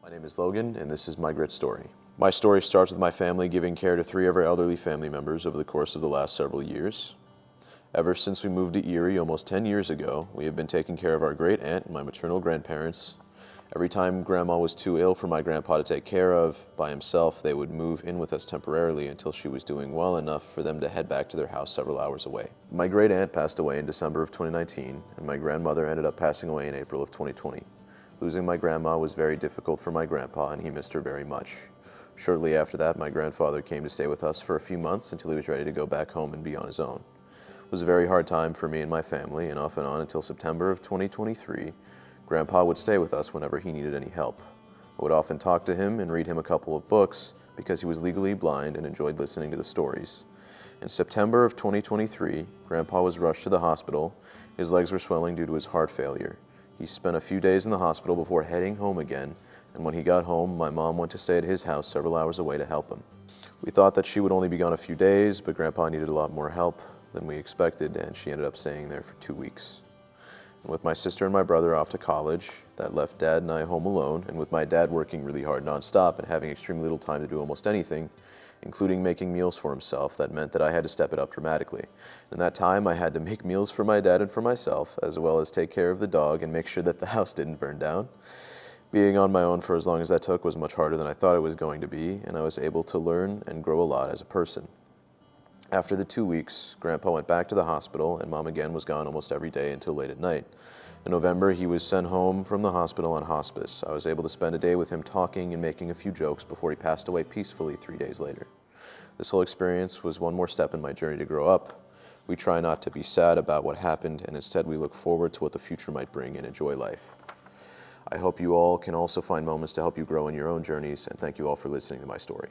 My name is Logan, and this is my grit story. My story starts with my family giving care to 3 of our elderly family members over the course of the last several years. Ever since we moved to Erie almost 10 years ago, we have been taking care of our great aunt and my maternal grandparents. Every time Grandma was too ill for my grandpa to take care of by himself, they would move in with us temporarily until she was doing well enough for them to head back to their house several hours away. My great aunt passed away in December of 2019, and my grandmother ended up passing away in April of 2020. Losing my grandma was very difficult for my grandpa, and he missed her very much. Shortly after that, my grandfather came to stay with us for a few months until he was ready to go back home and be on his own. It was a very hard time for me and my family, and off and on until September of 2023, Grandpa would stay with us whenever he needed any help. I would often talk to him and read him a couple of books because he was legally blind and enjoyed listening to the stories. In September of 2023, Grandpa was rushed to the hospital. His legs were swelling due to his heart failure. He spent a few days in the hospital before heading home again, and when he got home, my mom went to stay at his house several hours away to help him. We thought that she would only be gone a few days, but Grandpa needed a lot more help than we expected, and she ended up staying there for 2 weeks. And with my sister and my brother off to college, that left Dad and I home alone, and with my dad working really hard nonstop and having extremely little time to do almost anything, including making meals for himself, that meant that I had to step it up dramatically. In that time, I had to make meals for my dad and for myself, as well as take care of the dog and make sure that the house didn't burn down. Being on my own for as long as that took was much harder than I thought it was going to be, and I was able to learn and grow a lot as a person. After the 2 weeks, Grandpa went back to the hospital, and Mom again was gone almost every day until late at night. In November, he was sent home from the hospital on hospice. I was able to spend a day with him talking and making a few jokes before he passed away peacefully 3 days later. This whole experience was one more step in my journey to grow up. We try not to be sad about what happened, and instead we look forward to what the future might bring and enjoy life. I hope you all can also find moments to help you grow in your own journeys, and thank you all for listening to my story.